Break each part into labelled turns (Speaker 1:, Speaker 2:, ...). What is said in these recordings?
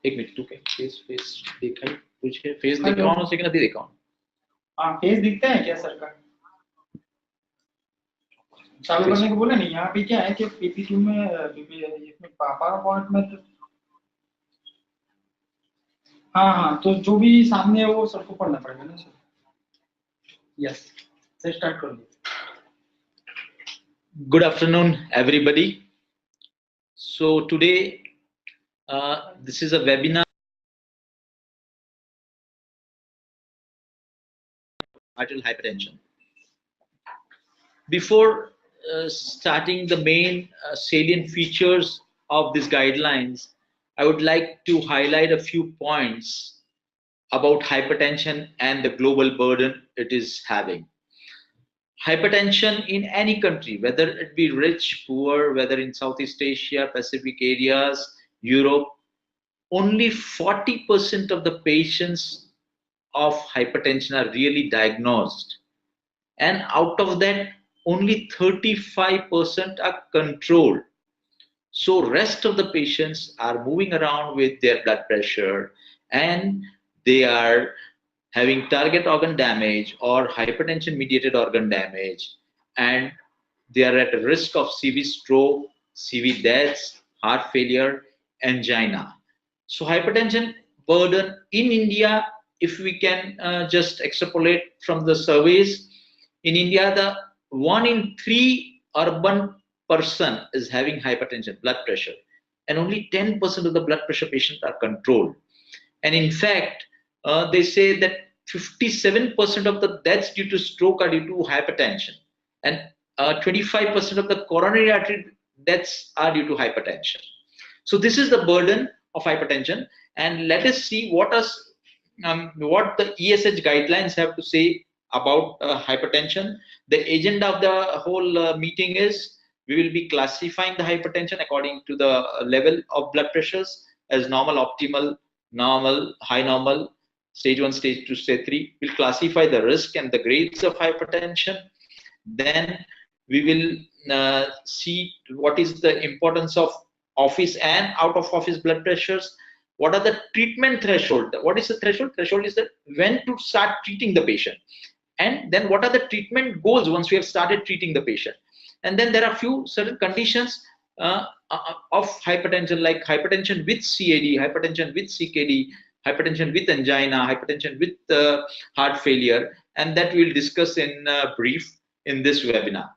Speaker 1: एक मिनट, ठीक है, फेस फेस देखा ही कुछ है, फेस देख रहा हूँ लेकिन अभी देखा हूँ।
Speaker 2: हाँ, फेस दिखता है क्या सर का? चालू करने को बोले नहीं, यहाँ पे क्या है कि पीपीटी में इसमें पावर पॉइंट में तो हाँ हाँ, तो जो भी सामने है वो सबको पढ़ना पड़ेगा ना सर। यस सर, स्टार्ट कर दो।
Speaker 1: Good afternoon, everybody. So today, this is a webinar arterial hypertension. Before starting the main salient features of these guidelines, I would like to highlight a few points about hypertension and the global burden it is having. Hypertension in any country, whether it be rich, poor, whether in Southeast Asia, Pacific areas, Europe, only 40% of the patients of hypertension are really diagnosed, and out of that only 35% are controlled. So rest of the patients are moving around with their blood pressure, and they are having target organ damage or hypertension mediated organ damage, and they are at risk of CV stroke, CV deaths, heart failure, angina. So hypertension burden in India, if we can just extrapolate from the surveys, in India, the 1 in 3 urban person is having hypertension, blood pressure, and only 10% of the blood pressure patients are controlled. And in fact, they say that 57% of the deaths due to stroke are due to hypertension, and 25% of the coronary artery deaths are due to hypertension. So this is the burden of hypertension, and let us see what the ESH guidelines have to say about hypertension. The agenda of the whole meeting is we will be classifying the hypertension according to the level of blood pressures as normal, optimal, normal, high normal, stage 1, stage 2, stage 3. We'll classify the risk and the grades of hypertension. Then we will see what is the importance of office and out of office blood pressures. What are the treatment threshold? What is the threshold? Threshold is that when to start treating the patient. And then what are the treatment goals once we have started treating the patient? And then there are few certain conditions of hypertension, like hypertension with CAD, hypertension with CKD, hypertension with angina, hypertension with heart failure, and that we'll discuss in brief in this webinar.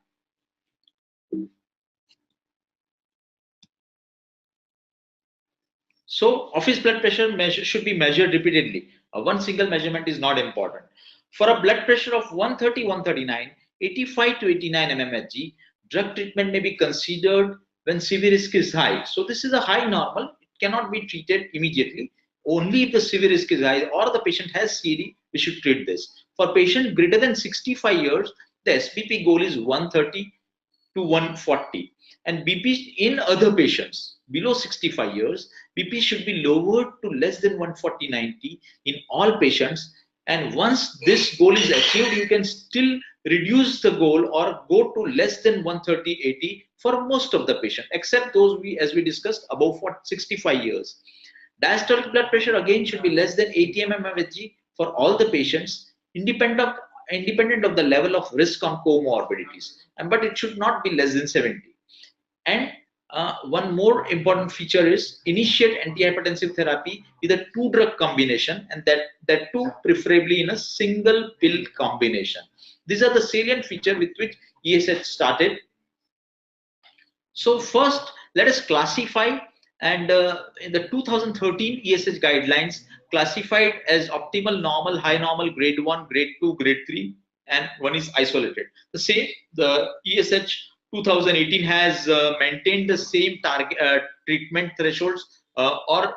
Speaker 1: So office blood pressure should be measured repeatedly. One single measurement is not important. For a blood pressure of 130, 139, 85 to 89 mmHg, drug treatment may be considered when CV risk is high. So this is a high normal. It cannot be treated immediately. Only if the CV risk is high or the patient has CAD, we should treat this. For patient greater than 65 years, the SBP goal is 130 to 140. And BP in other patients below 65 years, BP should be lowered to less than 140/90 in all patients. And once this goal is achieved, you can still reduce the goal or go to less than 130/80 for most of the patient, except those as we discussed above 65 years. Diastolic blood pressure again should be less than 80 mmHg for all the patients, independent of the level of risk on comorbidities, but it should not be less than 70. And one more important feature is initiate antihypertensive therapy with a 2-drug combination, and that too preferably in a single pill combination. These are the salient features with which ESH started. So first, let us classify, and in the 2013 ESH guidelines classified as optimal, normal, high normal, grade 1, grade 2, grade 3, and one is isolated. The same, the ESH 2018 has maintained the same target treatment thresholds or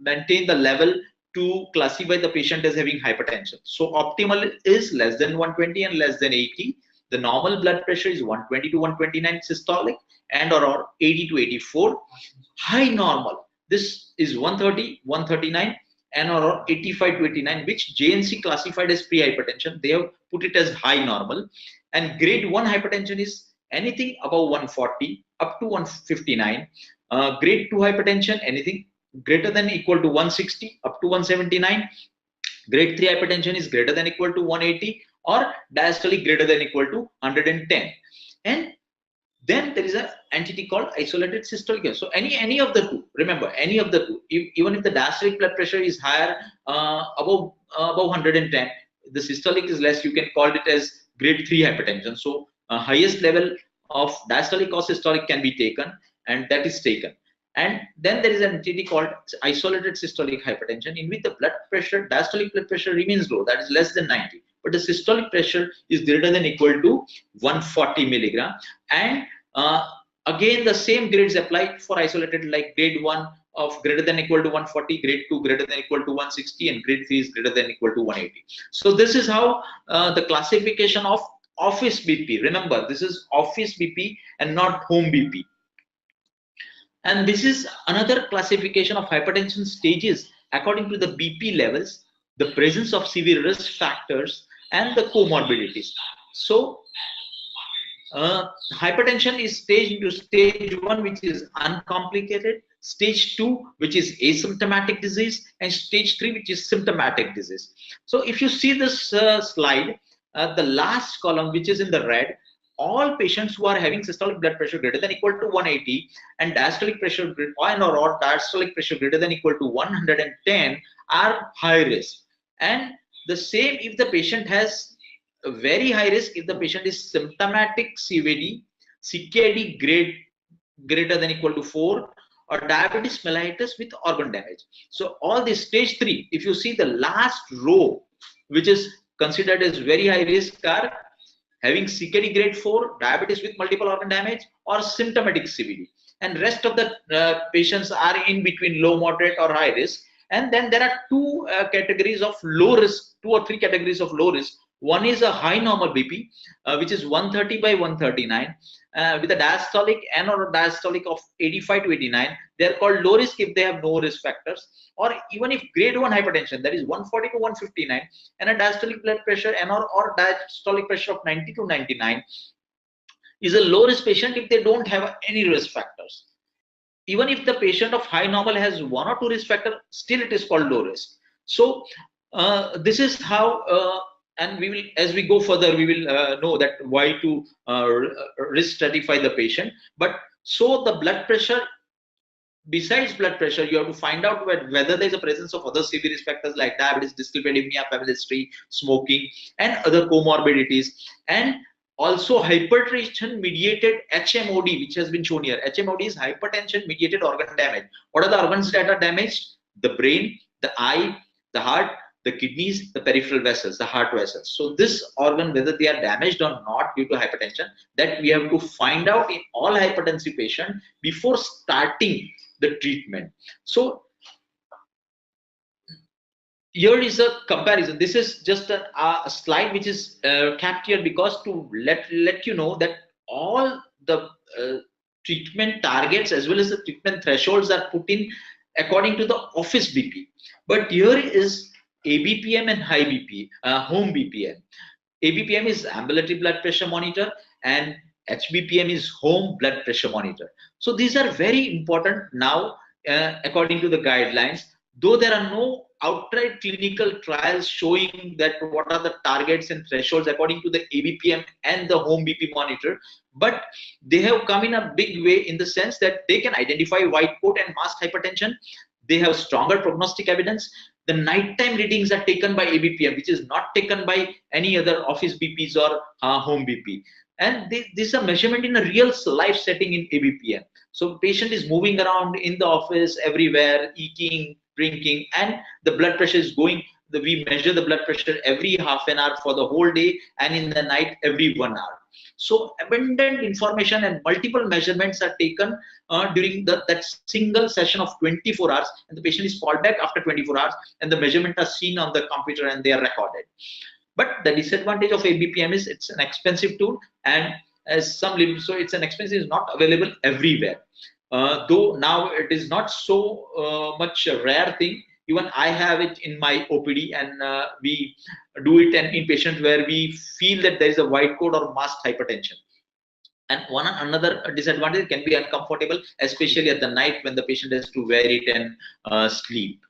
Speaker 1: maintain the level to classify the patient as having hypertension. So optimal is less than 120 and less than 80. The normal blood pressure is 120 to 129 systolic and or 80 to 84. High normal, this is 130, 139 and or 85 to 89, which JNC classified as pre-hypertension. They have put it as high normal. And grade 1 hypertension is anything above 140 up to 159. Grade 2 hypertension, anything greater than equal to 160 up to 179. Grade 3 hypertension is greater than equal to 180, or diastolic greater than equal to 110. And then there is an entity called isolated systolic. So any of the two, remember, any of the two, even if the diastolic blood pressure is higher, above 110, the systolic is less, you can call it as grade 3 hypertension. So highest level of diastolic or systolic can be taken, and that is taken. And then there is an entity called isolated systolic hypertension, in which the blood pressure, diastolic blood pressure remains low, that is less than 90, but the systolic pressure is greater than equal to 140 milligram. And again, the same grades apply for isolated, like grade 1 of greater than equal to 140, grade 2 greater than equal to 160, and grade 3 is greater than equal to 180. So this is how the classification of office BP. Remember, this is office BP and not home BP. And this is another classification of hypertension stages according to the BP levels, the presence of severe risk factors, and the comorbidities. So hypertension is staged into stage 1, which is uncomplicated, stage 2, which is asymptomatic disease, and stage 3, which is symptomatic disease. So if you see this slide, the last column, which is in the red, all patients who are having systolic blood pressure greater than equal to 180 and diastolic pressure or diastolic pressure greater than equal to 110 are high risk. And the same if the patient has a very high risk, if the patient is symptomatic CVD, CKD grade greater than equal to 4, or diabetes mellitus with organ damage. So all this stage 3, if you see the last row, which is considered as very high risk, are having CKD grade 4, diabetes with multiple organ damage, or symptomatic CVD. And rest of the patients are in between low, moderate, or high risk. And then there are two categories of low risk, 2 or 3 categories of low risk. One is a high normal BP, which is 130 by 139, with a diastolic and or a diastolic of 85 to 89. They are called low risk if they have no risk factors, or even if grade 1 hypertension, that is 140 to 159, and a diastolic blood pressure and or diastolic pressure of 90 to 99, is a low risk patient if they don't have any risk factors. Even if the patient of high normal has 1 or 2 risk factor, still it is called low risk. So this is how, and we will, as we go further, we will know that why to risk stratify the patient. But so the blood pressure, besides blood pressure, you have to find out whether there is a presence of other severe risk factors like diabetes, dyslipidemia, family history, smoking, and other comorbidities. And also hypertension mediated HMOD, which has been shown here. HMOD is hypertension mediated organ damage. What are the organs that are damaged? The brain, the eye, the heart, the kidneys, the peripheral vessels, the heart vessels. So this organ, whether they are damaged or not due to hypertension, that we have to find out in all hypertensive patients before starting the treatment. So here is a comparison. This is just a slide which is kept here because to let you know that all the treatment targets as well as the treatment thresholds are put in according to the office BP. But here is ABPM and high BP, home BPM. ABPM is ambulatory blood pressure monitor, and HBPM is home blood pressure monitor. So these are very important now according to the guidelines, though there are no outright clinical trials showing that what are the targets and thresholds according to the ABPM and the home BP monitor, but they have come in a big way in the sense that they can identify white coat and masked hypertension. They have stronger prognostic evidence. The nighttime readings are taken by ABPM, which is not taken by any other office BPs or home BP. And this is a measurement in a real life setting in ABPM. So patient is moving around in the office, everywhere, eating, drinking, and the blood pressure is going. We measure the blood pressure every half an hour for the whole day, and in the night every 1 hour. So abundant information and multiple measurements are taken during that single session of 24 hours, and the patient is called back after 24 hours, and the measurements are seen on the computer and they are recorded. But the disadvantage of ABPM is it's an expensive tool, and as some so it's an expensive, is not available everywhere. Though now it is not so much a rare thing. Even I have it in my OPD, and we do it in patients where we feel that there is a white coat or masked hypertension. And one another disadvantage can be uncomfortable, especially at the night when the patient has to wear it and sleep.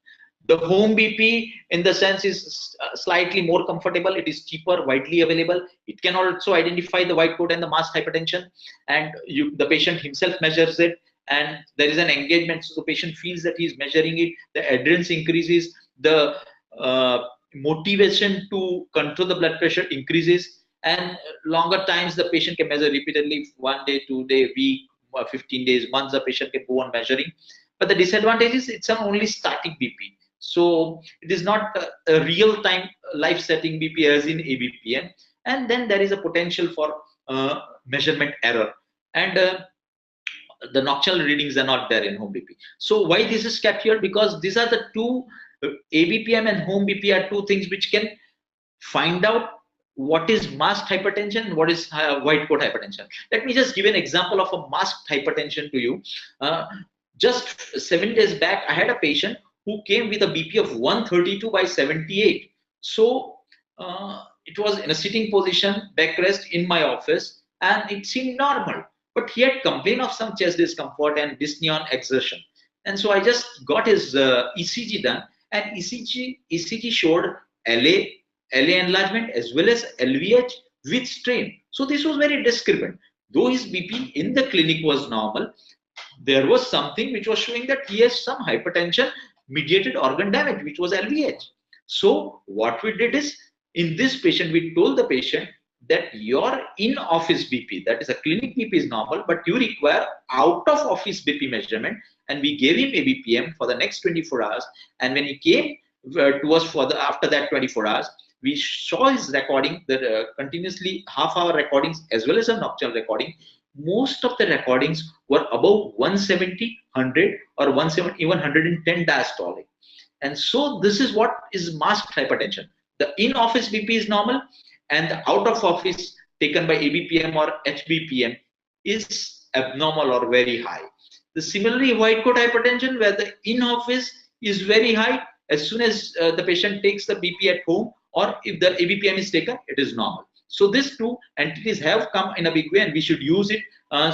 Speaker 1: The home BP, in the sense, is slightly more comfortable. It is cheaper, widely available. It can also identify the white coat and the masked hypertension, and the patient himself measures it, and there is an engagement. So the patient feels that he is measuring it. The adherence increases. The uh, motivation to control the blood pressure increases, and longer times the patient can measure repeatedly, 1 day, 2 day, week, 15 days, months. The patient can go on measuring. But the disadvantage is it's an only static BP. So it is not a real time life setting BP as in ABPM. And then there is a potential for measurement error. And the nocturnal readings are not there in home BP. So why this is kept here? Because these are the two, ABPM and home BP are two things which can find out what is masked hypertension and what is white coat hypertension. Let me just give an example of a masked hypertension to you. Uh, just 7 days back, I had a patient who came with a BP of 132/78. So it was in a sitting position, backrest in my office, and it seemed normal. But he had complained of some chest discomfort and dyspnea on exertion. And so I just got his ECG done, and ECG showed LA, LA enlargement as well as LVH with strain. So this was very discrepant. Though his BP in the clinic was normal, there was something which was showing that he has some hypertension mediated organ damage, which was LVH. So what we did is, in this patient, we told the patient that your in-office BP, that is a clinic BP, is normal, but you require out-of-office BP measurement, and we gave him ABPM for the next 24 hours. And when he came to us for the after that 24 hours, we saw his recording, the continuously half-hour recordings as well as a nocturnal recording. Most of the recordings were above 170, 100, or 170, even 110 diastolic. And so this is what is masked hypertension. The in-office BP is normal, and the out-of-office taken by ABPM or HBPM is abnormal or very high. The similarly white coat hypertension, where the in-office is very high, as soon as the patient takes the BP at home, or if the ABPM is taken, it is normal. So these two entities have come in a big way, and we should use it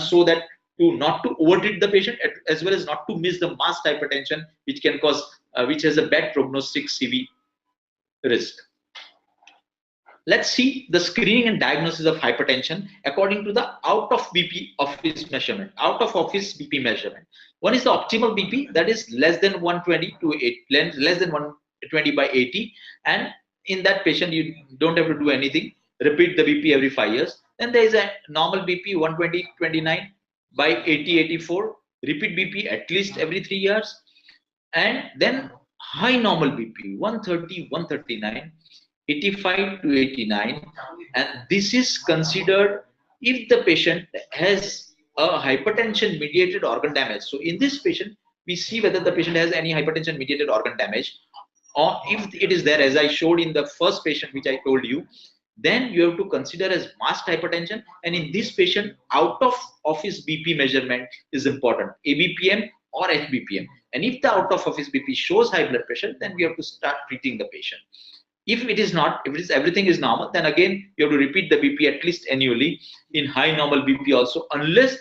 Speaker 1: so that to not to overtreat the patient, as well as not to miss the masked hypertension, which can cause, which has a bad prognostic CV risk. Let's see the screening and diagnosis of hypertension according to the out of BP office measurement, out of office BP measurement. One is the optimal BP, that is less than 120 to 8, less than 120/80, and in that patient you don't have to do anything. Repeat the BP every 5 years. Then there is a normal BP 120/29/80/84. Repeat BP at least every 3 years, and then high normal BP 130/139, 85/89, and this is considered if the patient has a hypertension mediated organ damage. So in this patient, we see whether the patient has any hypertension mediated organ damage, or if it is there, as I showed in the first patient which I told you, then you have to consider as masked hypertension. And in this patient, out of office BP measurement is important, ABPM or HBPM. And if the out of office BP shows high blood pressure, then we have to start treating the patient. If it is not, if it is everything is normal, then again you have to repeat the BP at least annually in high normal BP also, unless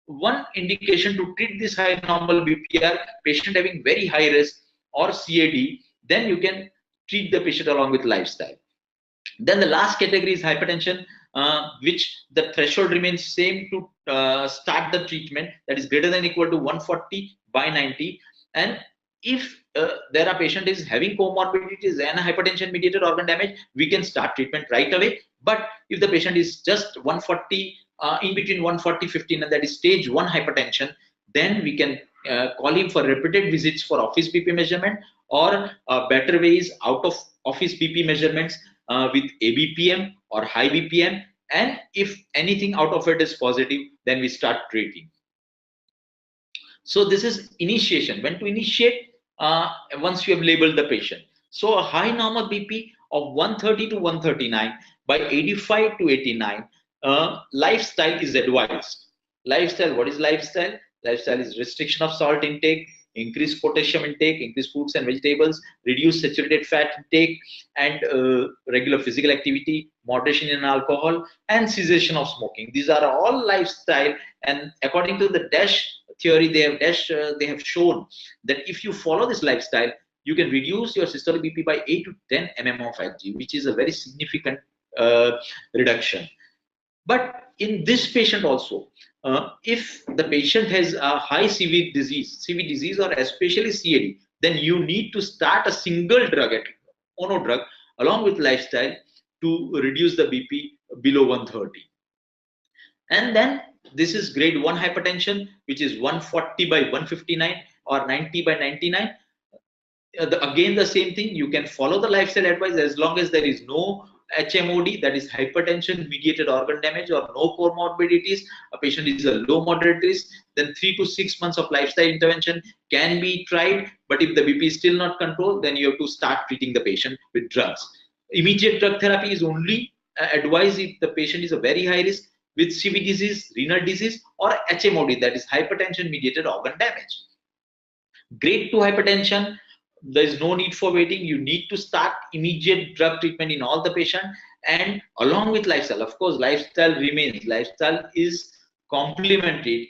Speaker 1: one indication to treat this high normal BPR patient having very high risk or CAD, then you can treat the patient along with lifestyle. Then the last category is hypertension, which the threshold remains same to start the treatment, that is greater than or equal to 140/90. And if there are patient is having comorbidities and hypertension mediated organ damage, we can start treatment right away. But if the patient is just 140, in between 140/15, and that is stage 1 hypertension, then we can call him for repeated visits for office BP measurement, or better ways out of office BP measurements with ABPM or high BPM. And if anything out of it is positive, then we start treating. So this is initiation. When to initiate? Once you have labeled the patient. So a high normal BP of 130/139 by 85/89, lifestyle is advised. Lifestyle, what is lifestyle? Lifestyle is restriction of salt intake, increase potassium intake, increase fruits and vegetables, reduce saturated fat intake, and regular physical activity, moderation in alcohol, and cessation of smoking. These are all lifestyle, and according to the DASH theory, they have shown that if you follow this lifestyle, you can reduce your systolic BP by 8 to 10 mm of Hg, which is a very significant reduction. But in this patient also, if the patient has a high CV disease or especially CAD, then you need to start a single drug, mono drug, along with lifestyle to reduce the BP below 130. And then this is grade 1 hypertension, which is 140 by 159 or 90 by 99. Again, the same thing, you can follow the lifestyle advice as long as there is no HMOD, that is hypertension mediated organ damage, or no comorbidities, a patient is a low moderate risk, then 3 to 6 months of lifestyle intervention can be tried. But if the BP is still not controlled, then you have to start treating the patient with drugs. Immediate drug therapy is only advised if the patient is a very high risk with CV disease, renal disease, or HMOD, that is hypertension mediated organ damage. Grade 2 hypertension, there is no need for waiting. You need to start immediate drug treatment in all the patient, and along with lifestyle. Of course, lifestyle remains. Lifestyle is complementary.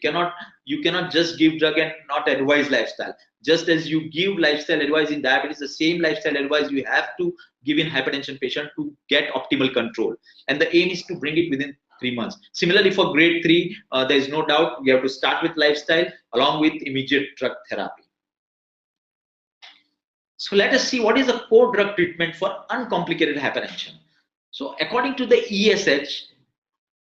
Speaker 1: You cannot just give drug and not advise lifestyle. Just as you give lifestyle advice in diabetes, the same lifestyle advice you have to give in hypertension patient to get optimal control. And the aim is to bring it within 3 months. Similarly, for grade 3, there is no doubt we have to start with lifestyle along with immediate drug therapy. So let us see what is the core drug treatment for uncomplicated hypertension. So according to the ESH,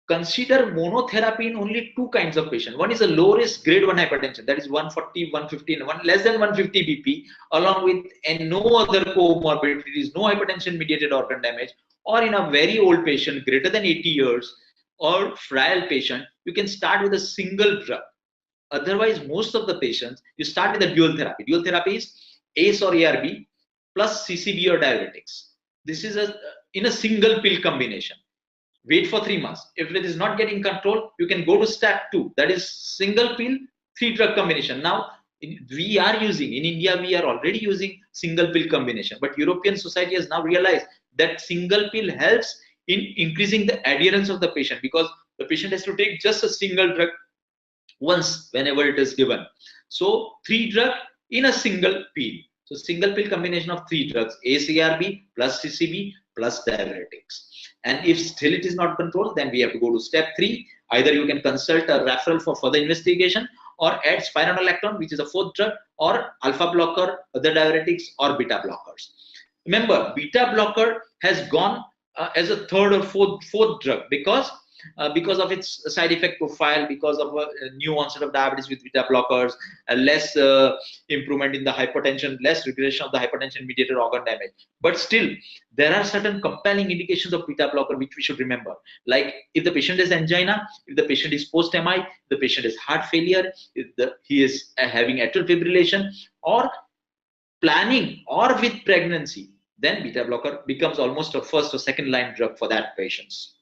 Speaker 1: consider monotherapy in only two kinds of patients. One is a low risk grade 1 hypertension, that is 140, 150, less than 150 BP, along with no other comorbidities, no hypertension mediated organ damage, or in a very old patient greater than 80 years or frail patient, you can start with a single drug. Otherwise, most of the patients, you start with a dual therapy. Dual therapy is ACE or ARB plus CCB or diuretics. This is in a single pill combination. Wait for 3 months. If it is not getting control, you can go to step 2. That is single pill, 3 drug combination. Now, we are using, in India, we are already using single pill combination. But European society has now realized that single pill helps in increasing the adherence of the patient, because the patient has to take just a single drug once whenever it is given. So 3 drug in a single pill. So single pill combination of 3 drugs, ACRB plus CCB plus diuretics. And if still it is not controlled, then we have to go to step 3. Either you can consult a referral for further investigation, or add spironolactone, which is a 4th drug, or alpha blocker, other diuretics, or beta blockers. Remember, beta blocker has gone as a 3rd or 4th drug because of its side effect profile, because of a new onset of diabetes with beta blockers, less improvement in the hypertension, less regression of the hypertension mediated organ damage. But still, there are certain compelling indications of beta blocker which we should remember. Like if the patient is angina, if the patient is post-MI, if the patient is heart failure, if he is having atrial fibrillation, or planning or with pregnancy, then beta blocker becomes almost a 1st or 2nd line drug for that patients.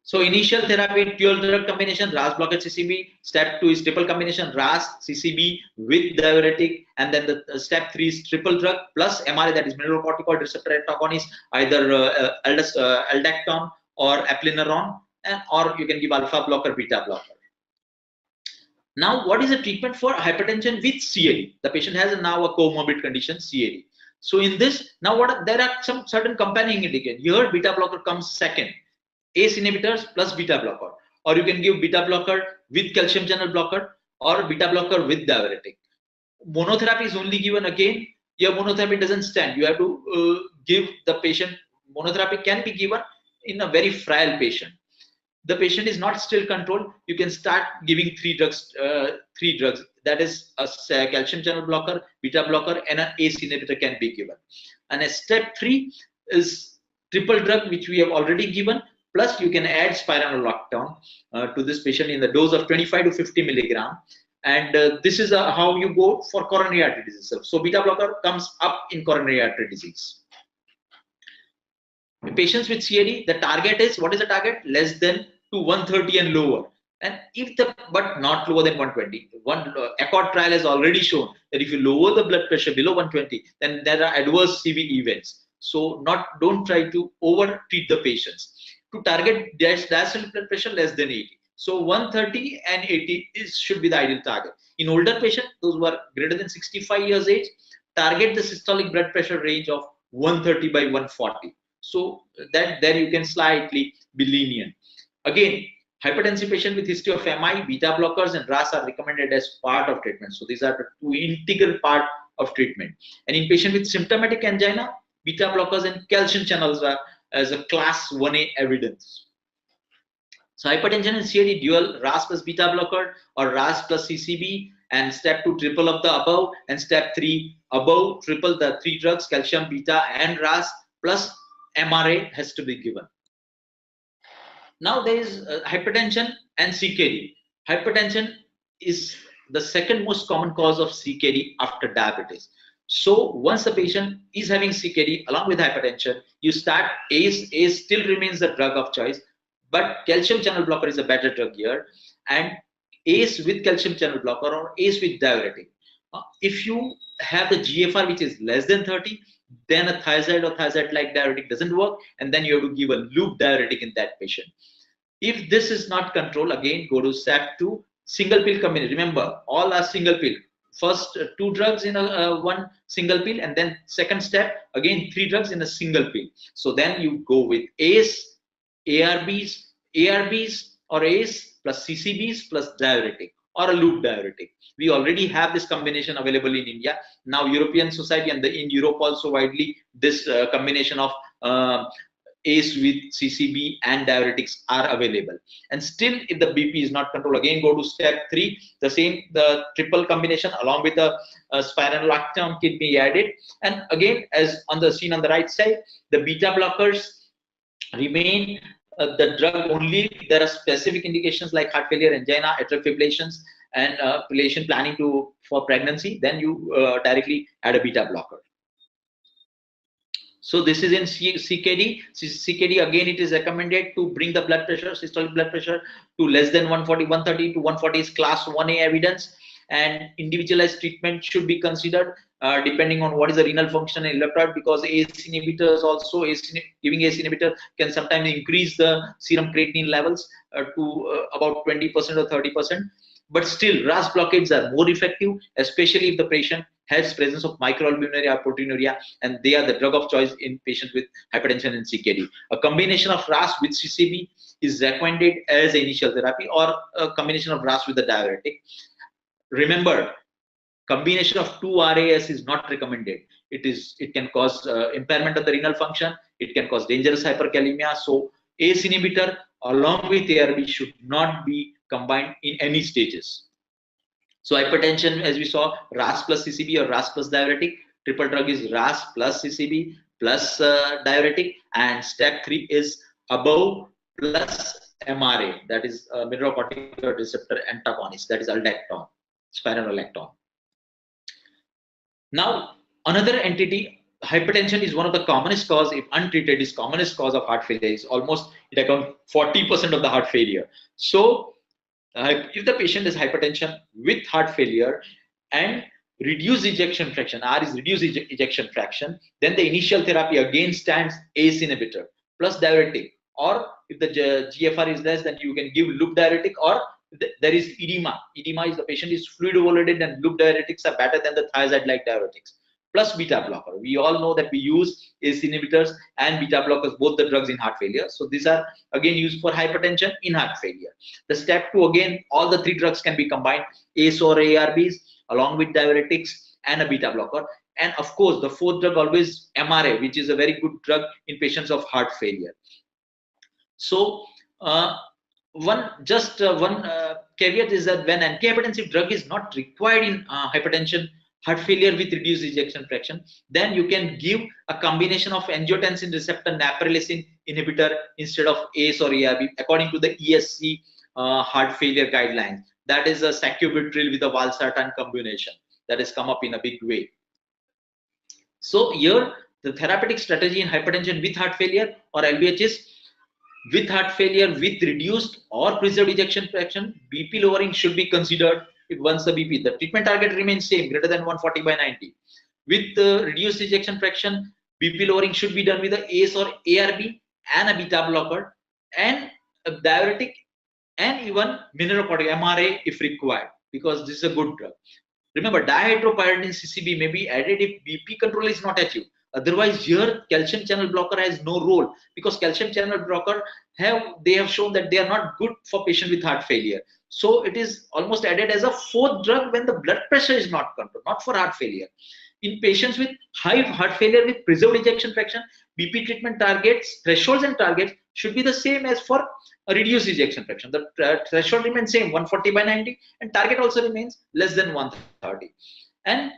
Speaker 1: So initial therapy, dual drug combination, RAS blockade CCB. Step 2 is triple combination, RAS, CCB with diuretic. And then the step 3 is triple drug plus MRA, that is mineralocorticoid receptor antagonist, either aldactone or apleneron, or you can give alpha blocker, beta blocker. Now, what is the treatment for hypertension with CAD? The patient has now a comorbid condition, CAD. So in this, now there are some certain compelling indicators. Here, beta blocker comes second. ACE inhibitors plus beta blocker, or you can give beta blocker with calcium channel blocker, or beta blocker with diuretic. Monotherapy is only given again. Your monotherapy doesn't stand. You have to give the patient, monotherapy can be given in a very frail patient. The patient is not still controlled, you can start giving 3 drugs. That is a calcium channel blocker, beta blocker, and an ACE inhibitor can be given. And a step 3 is triple drug, which we have already given. Plus, you can add spironolactone to this patient in the dose of 25 to 50 milligram. And this is how you go for coronary artery disease. So beta blocker comes up in coronary artery disease. In patients with CAD, the target is, what is the target? Less than to 130 and lower. And if the but not lower than 120. One Accord trial has already shown that if you lower the blood pressure below 120, then there are adverse CV events. So don't try to over treat the patients. To target diastolic blood pressure less than 80. So 130 and 80 should be the ideal target. In older patients, those who are greater than 65 years age, target the systolic blood pressure range of 130 by 140. So that there you can slightly be lenient. Again, hypertensive patient with history of MI, beta blockers and RAS are recommended as part of treatment. So these are the two integral part of treatment. And in patient with symptomatic angina, beta blockers and calcium channels are as a class 1A evidence. So hypertension and CAD dual RAS plus beta blocker or RAS plus CCB, and step 2 triple of the above, and step 3 above triple the 3 drugs calcium, beta and RAS plus MRA has to be given. Now there is hypertension and CKD. Hypertension is the second most common cause of CKD after diabetes. So once the patient is having CKD along with hypertension, you start ACE. ACE still remains the drug of choice, but calcium channel blocker is a better drug here, and ACE with calcium channel blocker or ACE with diuretic. If you have the GFR which is less than 30, then a thiazide or thiazide-like diuretic doesn't work, and then you have to give a loop diuretic in that patient. If this is not controlled, again go to step 2, single pill combination. Remember, all are single pill. First 2 drugs in one single pill, and then second step again 3 drugs in a single pill. So then you go with ACE, ARBs or ACE plus CCBs plus diuretic or a loop diuretic. We already have this combination available in India. Now European Society and in Europe also widely this combination of ACE with CCB and diuretics are available. And still, if the BP is not controlled, again go to step 3. The triple combination along with the spironolactone can be added. And again, as on the seen on the right side, the beta blockers remain the drug only if there are specific indications like heart failure, angina, atrial fibrillations, and fibrillation planning for pregnancy. Then you directly add a beta blocker. So this is in CKD. CKD again, it is recommended to bring the blood pressure, systolic blood pressure to less than 140, 130 to 140 is class 1A evidence, and individualized treatment should be considered depending on what is the renal function and electrolyte, because ACE inhibitors also, giving ACE inhibitor can sometimes increase the serum creatinine levels to about 20% or 30%. But still, RAS blockades are more effective, especially if the patient has presence of microalbuminuria or proteinuria, and they are the drug of choice in patients with hypertension and CKD. A combination of RAS with CCB is recommended as initial therapy, or a combination of RAS with the diuretic. Remember, combination of 2 RAS is not recommended. It can cause impairment of the renal function. It can cause dangerous hyperkalemia. So ACE inhibitor along with ARB should not be combined in any stages. So hypertension, as we saw, RAS plus CCB or RAS plus diuretic. Triple drug is RAS plus CCB plus diuretic, and step 3 is above plus MRA, that is mineralocorticoid receptor antagonist, that is aldactone, spironolactone. Now, another entity, hypertension is one of the commonest cause, if untreated, is commonest cause of heart failure. Is almost, it accounts 40% of the heart failure. So if the patient has hypertension with heart failure and reduced ejection fraction, R is reduced ejection fraction, then the initial therapy again stands ACE inhibitor plus diuretic, or if the GFR is less, then you can give loop diuretic, or there is edema. Edema is the patient is fluid overloaded, and loop diuretics are better than the thiazide-like diuretics. Plus beta blocker. We all know that we use ACE inhibitors and beta blockers, both the drugs in heart failure. So these are again used for hypertension in heart failure. The step 2, again, all the 3 drugs can be combined, ACE or ARBs along with diuretics and a beta blocker. And of course, the 4th drug always MRA, which is a very good drug in patients of heart failure. So one caveat is that when antihypertensive drug is not required in hypertension, heart failure with reduced ejection fraction, then you can give a combination of angiotensin receptor naproxen inhibitor instead of ACE or ARB according to the ESC heart failure guidelines. That is a sacubitril with a valsartan combination that has come up in a big way. So here the therapeutic strategy in hypertension with heart failure or LBH is With heart failure with reduced or preserved ejection fraction, BP lowering should be considered if once the BP, the treatment target remains same, greater than 140 by 90. With reduced ejection fraction, BP lowering should be done with a ACE or ARB and a beta blocker and a diuretic and even mineralocorticoid MRA if required, because this is a good drug. Remember, dihydropyridine CCB may be added if BP control is not achieved. Otherwise, here calcium channel blocker has no role, because calcium channel blocker have shown that they are not good for patient with heart failure. So it is almost added as a fourth drug when the blood pressure is not controlled, not for heart failure. In patients with high heart failure with preserved ejection fraction, BP treatment targets, thresholds and targets should be the same as for a reduced ejection fraction. The threshold remains same, 140 by 90, and target also remains less than 130. And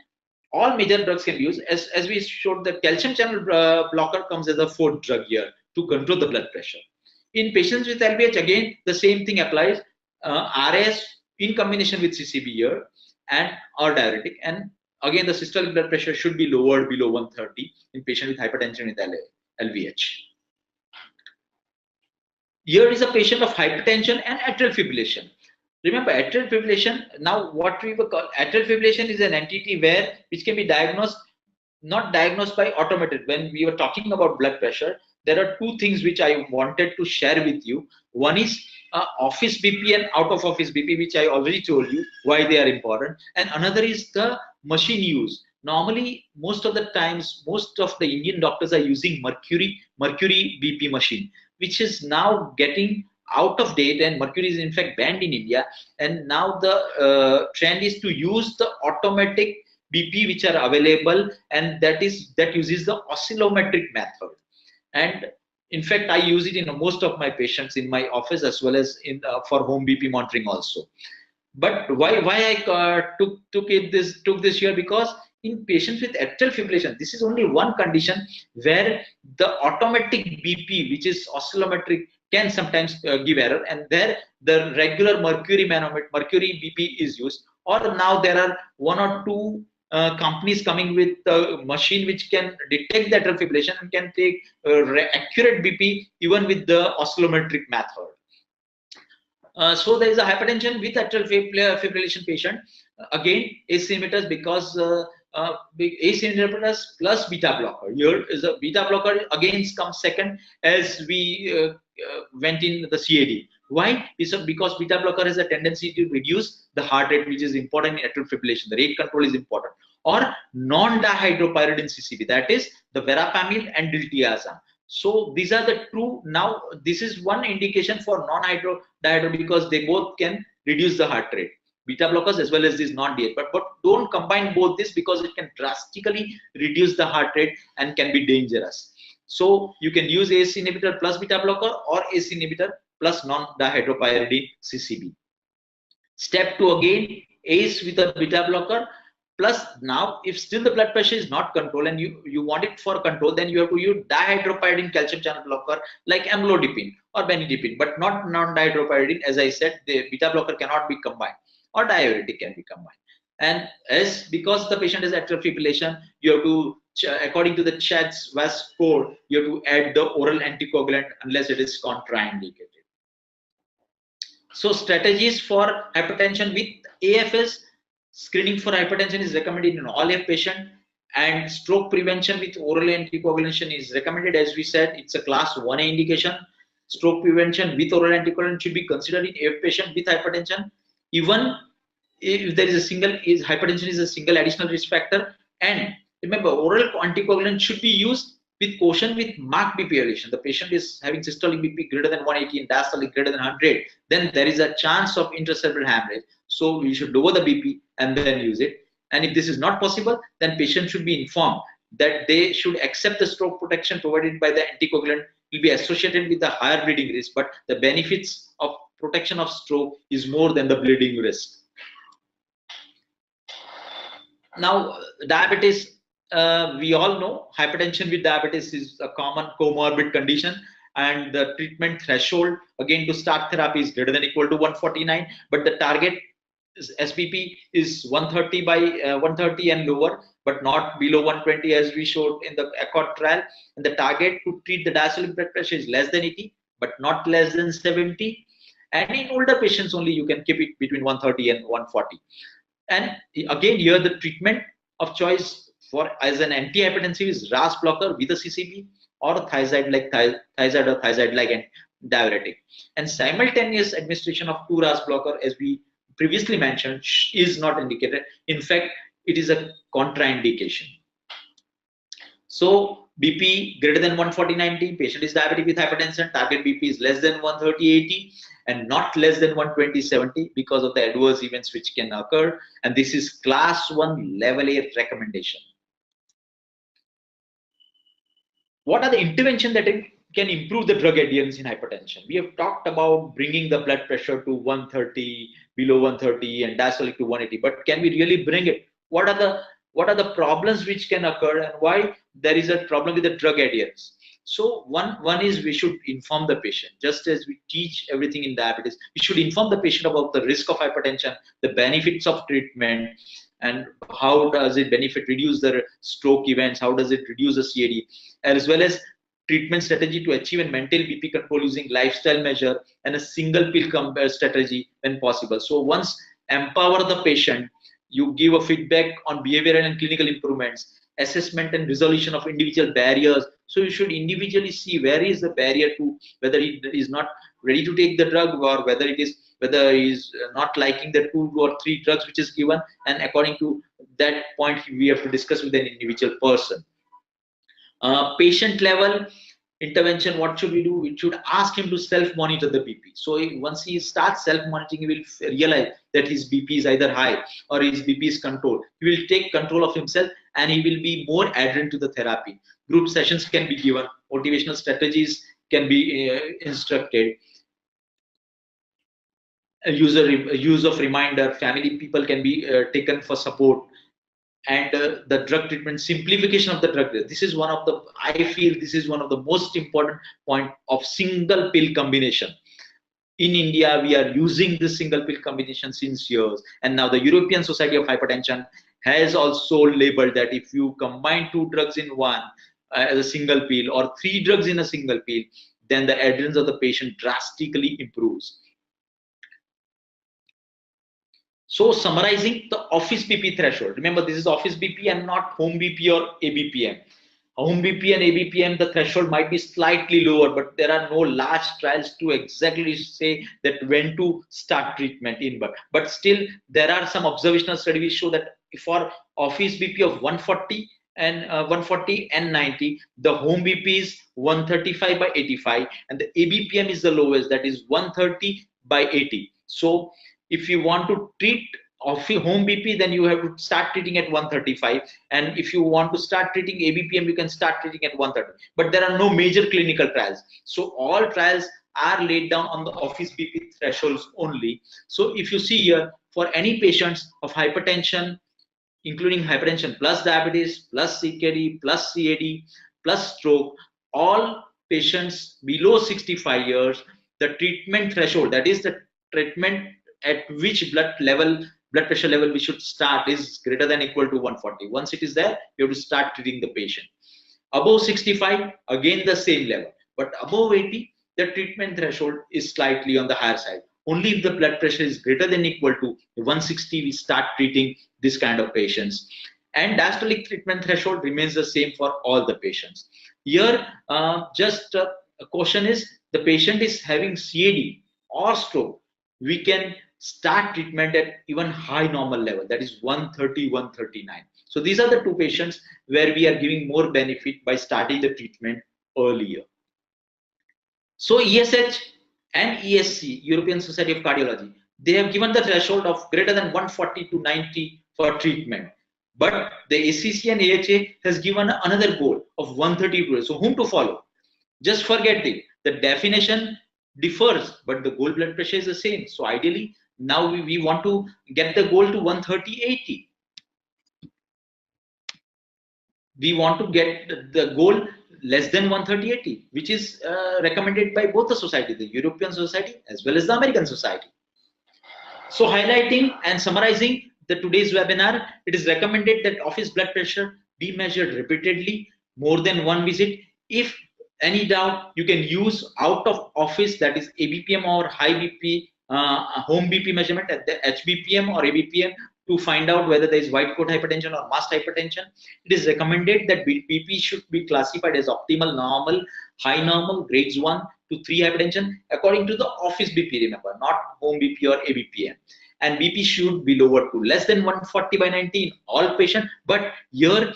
Speaker 1: all major drugs can be used. As we showed, the calcium channel blocker comes as a fourth drug here to control the blood pressure. In patients with LVH, again, the same thing applies. RS in combination with CCB here and or diuretic. And again, the systolic blood pressure should be lowered below 130 in patient with hypertension with LVH. Here is a patient of hypertension and atrial fibrillation. Remember, atrial fibrillation, now what we will call atrial fibrillation is an entity where which can be diagnosed, not diagnosed by automated. When we were talking about blood pressure, there are two things which I wanted to share with you. One is office BP and out of office BP, which I already told you why they are important. And another is the machine use. Normally, most of the times, most of the Indian doctors are using mercury BP machine, which is now getting out of date, and mercury is in fact banned in India. And now the trend is to use the automatic BP which are available, and that uses the oscillometric method. And in fact, I use it in most of my patients in my office as well as in for home BP monitoring also. But why I took this here, because in patients with atrial fibrillation, this is only one condition where the automatic BP, which is oscillometric, can sometimes give error, and there the regular mercury manometer, mercury BP is used. Or now there are one or two companies coming with a machine which can detect the atrial fibrillation and can take accurate BP even with the oscillometric method. So there is a hypertension with atrial fibrillation patient. Again, ACE inhibitors, because ACE inhibitors plus beta blocker. Here is a beta blocker again comes second as we went in the CAD. Why? Because beta blocker has a tendency to reduce the heart rate, which is important in atrial fibrillation. The rate control is important. Or non-dihydropyridine CCB, that is the verapamil and diltiazem. So these are the two. Now this is one indication for non-hydro because they both can reduce the heart rate. Beta blockers as well as this non-DH, but don't combine both this because it can drastically reduce the heart rate and can be dangerous. So you can use ACE inhibitor plus beta blocker or ACE inhibitor plus non-dihydropyridine CCB. Step 2 again, ACE with a beta blocker. Plus now, if still the blood pressure is not controlled and you want it for control, then you have to use dihydropyridine calcium channel blocker like amlodipine or benidipine, but not non-dihydropyridine. As I said, the beta blocker cannot be combined, or diuretic can be combined. And as because the patient is atrial fibrillation, you have to, according to the CHADS VAS score, you have to add the oral anticoagulant unless it is contraindicated. So strategies for hypertension with AFS. Screening for hypertension is recommended in all AF patient, and stroke prevention with oral anticoagulation is recommended. As we said, it's a class 1A indication. Stroke prevention with oral anticoagulant should be considered in AF patient with hypertension, even if there is a hypertension is a single additional risk factor. And remember, oral anticoagulant should be used with caution with marked BP elevation. The patient is having systolic BP greater than 180 and diastolic greater than 100, then there is a chance of intracerebral hemorrhage. So we should lower the BP and then use it. And if this is not possible, then patient should be informed that they should accept the stroke protection provided by the anticoagulant will be associated with the higher bleeding risk, but the benefits of protection of stroke is more than the bleeding risk. Now, diabetes, we all know hypertension with diabetes is a common comorbid condition, and the treatment threshold again to start therapy is greater than equal to 149, but the target SBP is 130 by 130 and lower, but not below 120 as we showed in the ACCORD trial. And the target to treat the diastolic blood pressure is less than 80, but not less than 70. And in older patients only, you can keep it between 130 and 140. And again, here the treatment of choice for as an antihypertensive is RAS blocker with a CCB, or thiazide like thiazide or thiazide like and diuretic. And simultaneous administration of two RAS blocker, as we previously mentioned, is not indicated. In fact, it is a contraindication. So BP greater than 140/90, patient is diabetic with hypertension, target BP is less than 130/80 and not less than 120/70 because of the adverse events which can occur. And this is class 1 level A recommendation. What are the interventions that can improve the drug adherence in hypertension? We have talked about bringing the blood pressure to 130, below 130, and diastolic to 180. But can we really bring it? What are the problems which can occur, and why there is a problem with the drug adherence? So one is we should inform the patient, just as we teach everything in diabetes. We should inform the patient about the risk of hypertension, the benefits of treatment, and how does it benefit reduce the stroke events, how does it reduce the CAD, as well as treatment strategy to achieve and maintain BP control using lifestyle measure and a single pill strategy when possible. So once empower the patient, you give a feedback on behavioral and clinical improvements, assessment and resolution of individual barriers. So you should individually see where is the barrier to whether he is not ready to take the drug, or whether he is not liking the 2 or 3 drugs which is given, and according to that point we have to discuss with an individual person. Patient level intervention, what should we do? We should ask him to self monitor the BP. So once he starts self monitoring, he will realize that his BP is either high or his BP is controlled. He will take control of himself and he will be more adherent to the therapy. Group sessions can be given, motivational strategies can be instructed, use of reminder, family people can be taken for support, and the drug treatment, simplification of the drug. This is one of the, I feel this is one of the most important point of single pill combination. In India, we are using this single pill combination since years, and now the European Society of Hypertension has also labeled that if you combine 2 drugs in one as a single pill, or 3 drugs in a single pill, then the adherence of the patient drastically improves. So summarizing the office BP threshold, remember this is office BP and not home BP or ABPM. Home BP and ABPM, the threshold might be slightly lower, but there are no large trials to exactly say that when to start treatment in. But still, there are some observational studies which show that for office BP of 140 and 90, the home BP is 135/85, and the ABPM is the lowest, that is 130/80. So if you want to treat home BP, then you have to start treating at 135, and if you want to start treating ABPM, you can start treating at 130. But there are no major clinical trials, so all trials are laid down on the office BP thresholds only. So if you see here, for any patients of hypertension, including hypertension plus diabetes plus CKD plus CAD plus stroke, all patients below 65 years, the treatment threshold, that is the treatment at which blood pressure level we should start, is greater than equal to 140. Once it is there, you have to start treating the patient. Above 65, again the same level, but above 80, the treatment threshold is slightly on the higher side. Only if the blood pressure is greater than equal to 160, we start treating this kind of patients. And diastolic treatment threshold remains the same for all the patients. Here, just a caution is, the patient is having CAD or stroke, we can start treatment at even high normal level, that is 130, 139. So these are the 2 patients where we are giving more benefit by starting the treatment earlier. So ESH and ESC, European Society of Cardiology, they have given the threshold of greater than 140 to 90 for treatment. But the ACC and AHA has given another goal of 130. So whom to follow? Just forget it. The definition differs, but the goal blood pressure is the same. So ideally, now we want to get the goal to 130/80. We want to get the goal less than 130/80, which is recommended by both the society, the European Society as well as the American Society. So highlighting and summarizing the today's webinar, it is recommended that office blood pressure be measured repeatedly, more than one visit. If Any doubt, you can use out of office, that is ABPM or high BP, home BP measurement at the HBPM or ABPM, to find out whether there is white coat hypertension or masked hypertension. It is recommended that BP should be classified as optimal, normal, high normal, grades 1 to 3 hypertension according to the office BP, remember, not home BP or ABPM. And BP should be lower to less than 140 by 90 in all patients, but here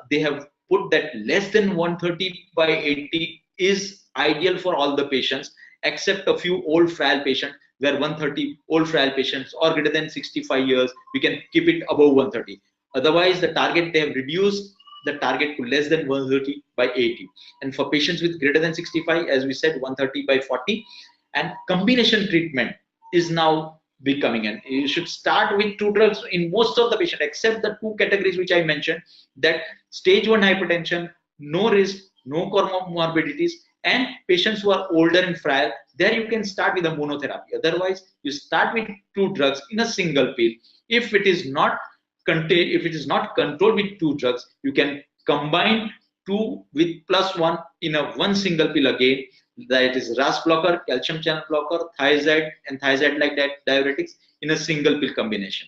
Speaker 1: they have put that less than 130 by 80 is ideal for all the patients, except a few old frail patients, where 130 old frail patients or greater than 65 years, we can keep it above 130. Otherwise, the target, they have reduced the target to less than 130 by 80. And for patients with greater than 65, as we said, 130 by 40. And combination treatment is now becoming, and you should start with two drugs in most of the patient, except the two categories which I mentioned, that stage 1 hypertension, no risk, no comorbidities, and patients who are older and frail, there you can start with a monotherapy. Otherwise, you start with two drugs in a single pill. If it is not contained, if it is not controlled with two drugs, you can combine two with plus one in a one single pill again. That is RAS blocker, calcium channel blocker, thiazide, and thiazide-like diuretics in a single pill combination.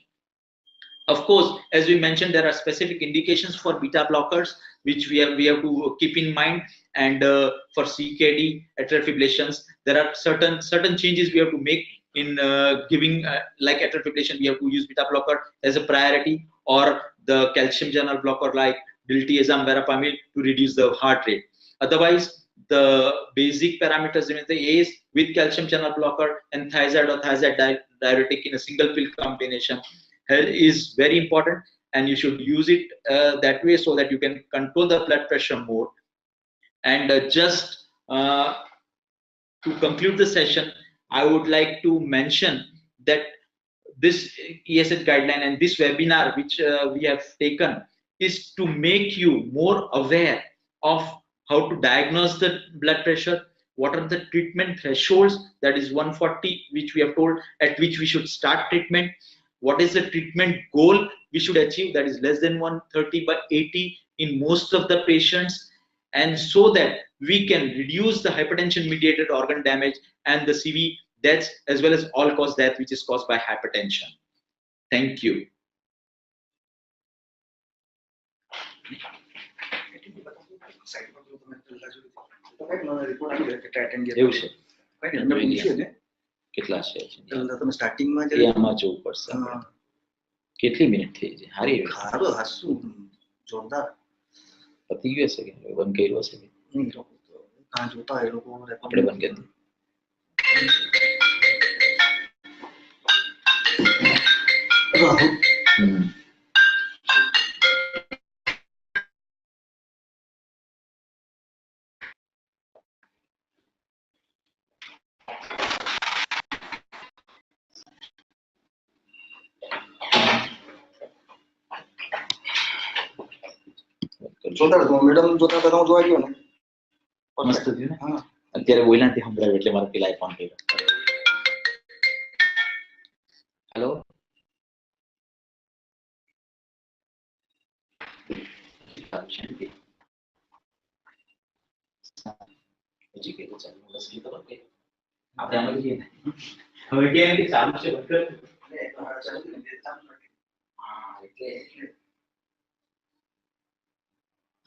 Speaker 1: Of course, as we mentioned, there are specific indications for beta blockers which we have to keep in mind. And for CKD atrial fibrillations, there are certain changes we have to make in giving, like atrial fibrillation, we have to use beta blocker as a priority, or the calcium channel blocker like diltiazem, verapamil, to reduce the heart rate. Otherwise, the basic parameters in the is with calcium channel blocker and thiazide or thiazide diuretic in a single pill combination is very important, and you should use it that way so that you can control the blood pressure more. And just to conclude the session, I would like to mention that this ESH guideline and this webinar which we have taken is to make you more aware of how to diagnose the blood pressure, what are the treatment thresholds, that is 140 which we have told at which we should start treatment, what is the treatment goal we should achieve, that is less than 130 by 80 in most of the patients, and so that we can reduce the hypertension mediated organ damage and the CV deaths, as well as all cause death which is caused by hypertension. Thank you. કેટલા છે
Speaker 3: સ્ટાર્ટિંગમાં
Speaker 1: આમાં જવું પડશે કેટલી minute થઈ છે હારી
Speaker 3: સારું હાસું જોરદાર
Speaker 1: પતી ગયું હશે કે બંધ કર્યું હશે કે
Speaker 3: કાં જોતા એ લોકો
Speaker 1: આપણે બંધ કરી દીધું.
Speaker 3: જોતા મેડમ જોતા હતા હું જોવા ગયો ને
Speaker 1: મસ્ત થયું ને. અત્યારે બોલ્યા નથી સંભળાવ્યું એટલે મારે પેલા ફોન કર્યો. હેલો આપણે આમાં જઈએ ને હવે કે ચાલુ છે બંધ કર. હા એટલે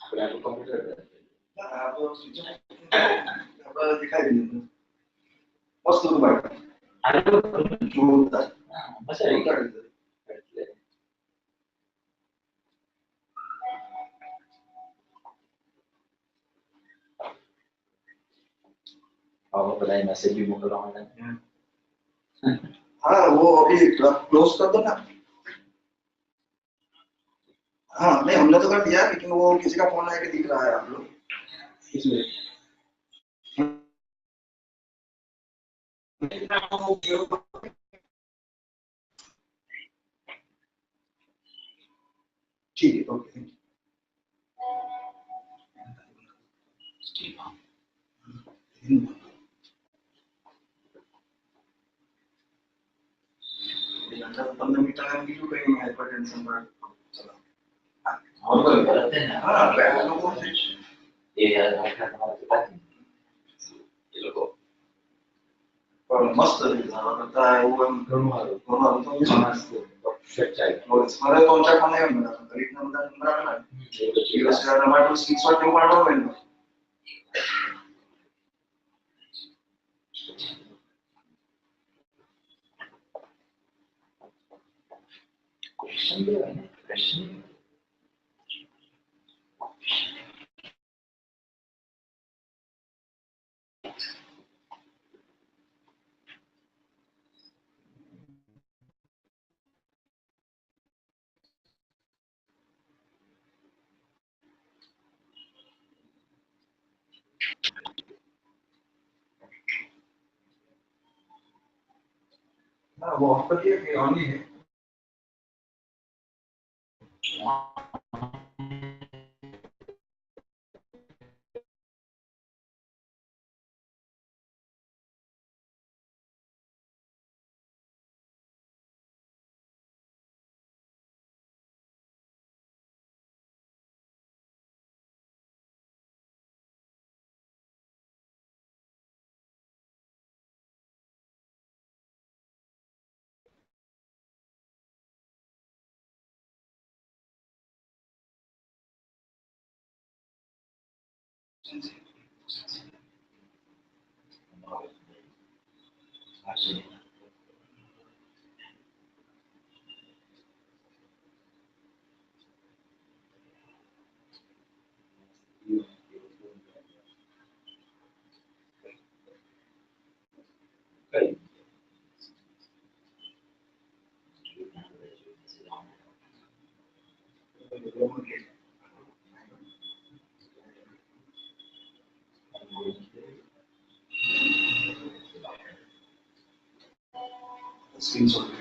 Speaker 1: આપણે આટલું કમ્પ્યુટર
Speaker 3: દેખાય મસ્ત હતું ભાઈ જોરદાર
Speaker 1: મજા આવી ગઈ. और बताइए मैसेज भी मोकल रहा हूँ.
Speaker 3: हाँ वो अभी क्लोज कर दो ना. हाँ नहीं हमने तो कर दिया लेकिन वो किसी का फोन आया कि दिख रहा है आप लोग इसलिए ठीक है ओके તમને મીટર બીજું કઈ નહીં હાઇપરટેન્શન પર ચલો और कोई गलत है ना. हाँ लोगों से मस्त आता એવું એમ ઘણું સારું તો મારે તો ઓછા કોને એમ રીતના બધા નંબર આપેલા દિવસ તમારું સ્ક્રીનશોટ એવું પાડવાનું હોય हाँ वो आपत्ति है कि ऑन ही है स्क्रीनशॉट